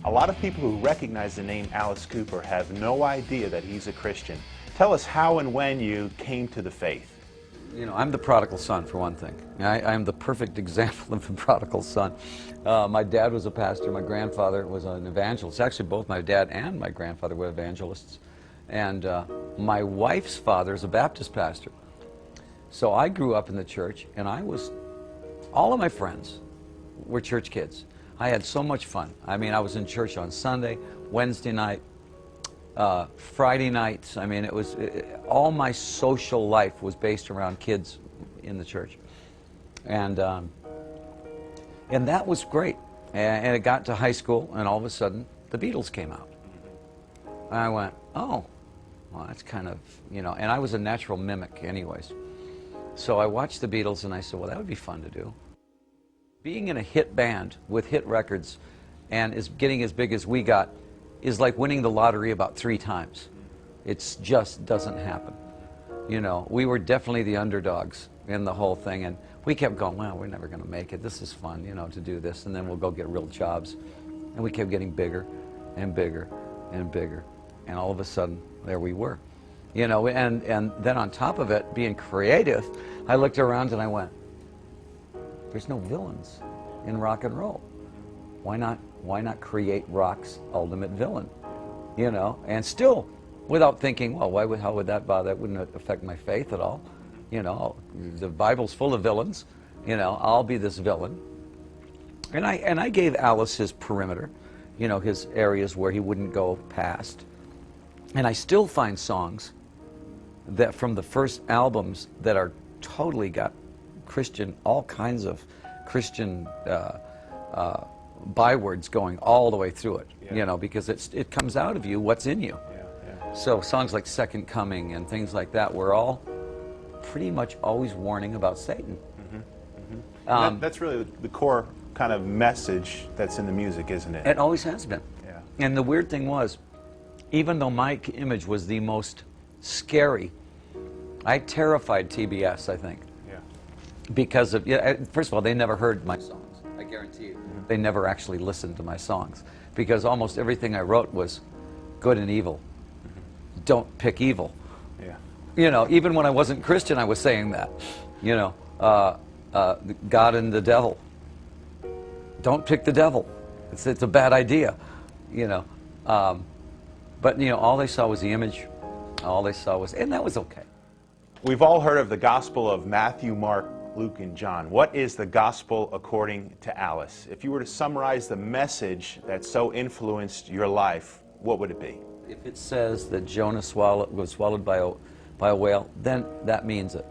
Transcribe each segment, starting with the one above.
A lot of people who recognize the name Alice Cooper have no idea that he's a Christian. Tell us how and when you came to the faith. You know, I'm the prodigal son, for one thing. I'm the perfect example of the prodigal son. My dad was a pastor. My grandfather was an evangelist. Actually, both my dad and my grandfather were evangelists. And my wife's father is a Baptist pastor. So I grew up in the church, and all of my friends were church kids. I had so much fun. I mean, I was in church on Sunday, Wednesday night, Friday nights. I mean, all my social life was based around kids in the church. And that was great. And it got to high school, and all of a sudden, the Beatles came out. And I went, oh, well, that's kind of, you know, and I was a natural mimic anyways. So I watched the Beatles, and I said, well, that would be fun to do. Being in a hit band with hit records and getting as big as we got is like winning the lottery about 3 times. It just doesn't happen. You know, we were definitely the underdogs in the whole thing, and we kept going, well, we're never going to make it. This is fun, you know, to do this, and then we'll go get real jobs. And we kept getting bigger and bigger and bigger, and all of a sudden, there we were. You know, and then on top of it, being creative, I looked around and I went, there's no villains in rock and roll. Why not create rock's ultimate villain? You know, and still, without thinking, well, how would that bother? That wouldn't affect my faith at all. You know, the Bible's full of villains. You know, I'll be this villain. And I gave Alice his perimeter, you know, his areas where he wouldn't go past. And I still find songs that from the first albums that are totally got Christian, all kinds of Christian bywords going all the way through it, yeah. You know, because it comes out of you what's in you. Yeah, yeah. So songs like Second Coming and things like that were all pretty much always warning about Satan. Mm-hmm. Mm-hmm. That's really the core kind of message that's in the music, isn't it? It always has been. Yeah. And the weird thing was, even though my image was the most scary, I terrified TBS, I think. Because of, first of all, they never heard my songs. I guarantee you. Mm-hmm. They never actually listened to my songs. Because almost everything I wrote was good and evil. Mm-hmm. Don't pick evil. Yeah. You know, even when I wasn't Christian, I was saying that. You know, God and the devil. Don't pick the devil. It's a bad idea. You know. But, you know, all they saw was the image. All they saw was, and that was okay. We've all heard of the Gospel of Matthew, Mark, Luke, and John. What is the Gospel according to Alice? If you were to summarize the message that so influenced your life, what would it be? If it says that Jonah was swallowed by a whale, then that means it.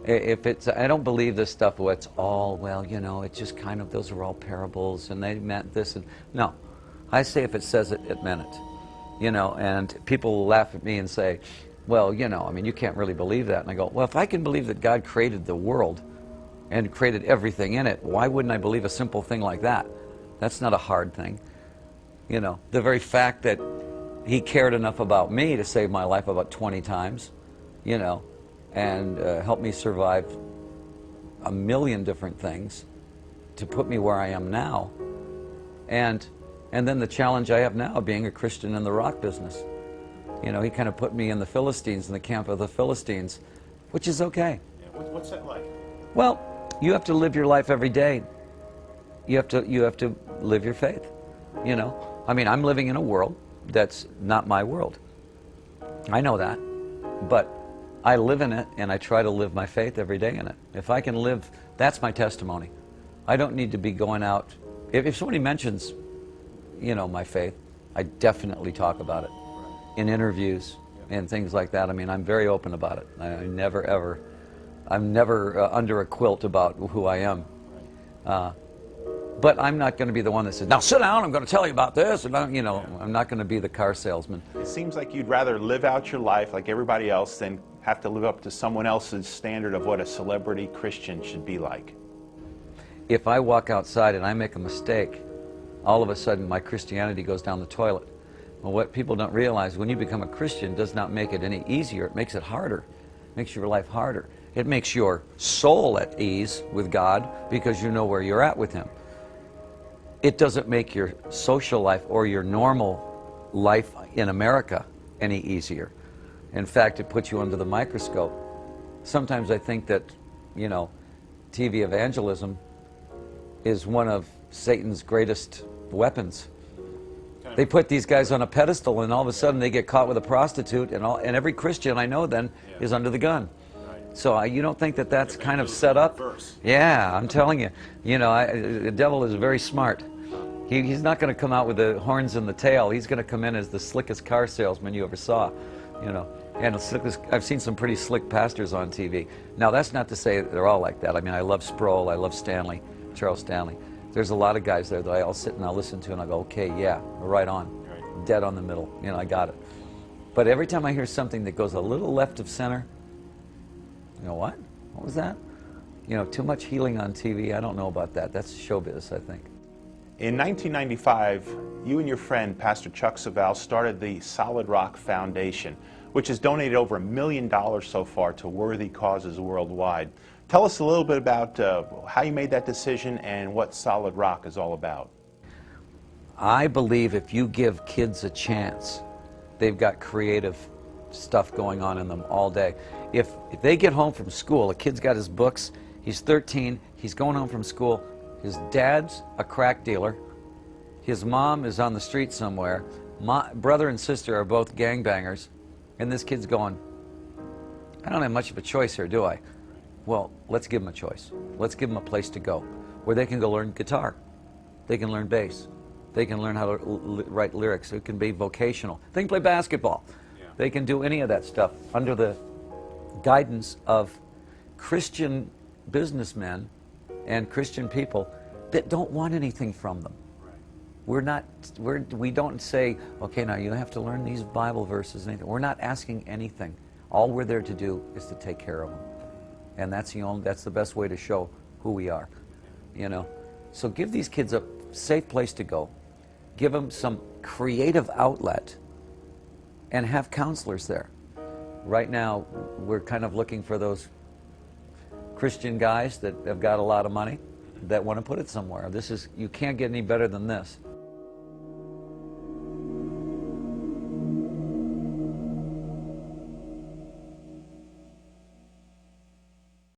If it's, I don't believe this stuff where it's all, well, you know, it's just kind of, those are all parables, and they meant this, and no. I say if it says it, it meant it. You know, and people will laugh at me and say, well, you know, I mean, you can't really believe that. And I go, well, if I can believe that God created the world and created everything in it, why wouldn't I believe a simple thing like that? That's not a hard thing. You know, the very fact that he cared enough about me to save my life about 20 times, you know, and help me survive a million different things to put me where I am now. And then the challenge I have now, being a Christian in the rock business. You know, he kind of put me in the Philistines, in the camp of the Philistines, which is okay. Yeah, what's that like? Well, you have to live your life every day. You have to live your faith. You know, I mean, I'm living in a world that's not my world. I know that, but I live in it, and I try to live my faith every day in it. If I can live, that's my testimony. I don't need to be going out. If somebody mentions, you know, my faith, I definitely talk about it in interviews and things like that. I mean, I'm very open about it. I'm never under a quilt about who I am. But I'm not going to be the one that says, now sit down, I'm going to tell you about this. And you know, I'm not going to be the car salesman. It seems like you'd rather live out your life like everybody else than have to live up to someone else's standard of what a celebrity Christian should be like. If I walk outside and I make a mistake, all of a sudden my Christianity goes down the toilet. Well, what people don't realize, when you become a Christian, does not make it any easier. It makes it harder. It makes your life harder. It makes your soul at ease with God because you know where you're at with Him. it doesn't make your social life or your normal life in America any easier. In fact, it puts you under the microscope. Sometimes I think that, you know, TV evangelism is one of Satan's greatest weapons. They put these guys on a pedestal, and all of a sudden they get caught with a prostitute, and every Christian I know then is under the gun. So you don't think that that's kind of set up? Yeah, I'm telling you. You know, the devil is very smart. He's not going to come out with the horns and the tail. He's going to come in as the slickest car salesman you ever saw. You know, and the slickest, I've seen some pretty slick pastors on TV. Now, that's not to say they're all like that. I mean, I love Sproul. I love Stanley, Charles Stanley. There's a lot of guys there that I'll sit and I'll listen to and I'll go, okay, yeah, right on. Dead on the middle. You know, I got it. But every time I hear something that goes a little left of center, you know, what? What was that? You know, too much healing on TV. I don't know about that. That's showbiz, I think. In 1995, you and your friend, Pastor Chuck Swindoll, started the Solid Rock Foundation, which has donated over $1 million so far to worthy causes worldwide. Tell us a little bit about how you made that decision and what Solid Rock is all about. I believe if you give kids a chance, they've got creative stuff going on in them all day. If they get home from school, a kid's got his books, he's 13, he's going home from school, his dad's a crack dealer, his mom is on the street somewhere, my brother and sister are both gangbangers, and this kid's going, I don't have much of a choice here, do I? Well, let's give them a choice. Let's give them a place to go where they can go learn guitar. They can learn bass. They can learn how to write lyrics. It can be vocational. They can play basketball. Yeah. They can do any of that stuff under the guidance of Christian businessmen and Christian people that don't want anything from them. Right. We don't say, okay, now you have to learn these Bible verses and anything. We're not asking anything. All we're there to do is to take care of them. And that's the best way to show who we are, you know. So give these kids a safe place to go. Give them some creative outlet and have counselors there. Right now, we're kind of looking for those Christian guys that have got a lot of money that want to put it somewhere. You can't get any better than this.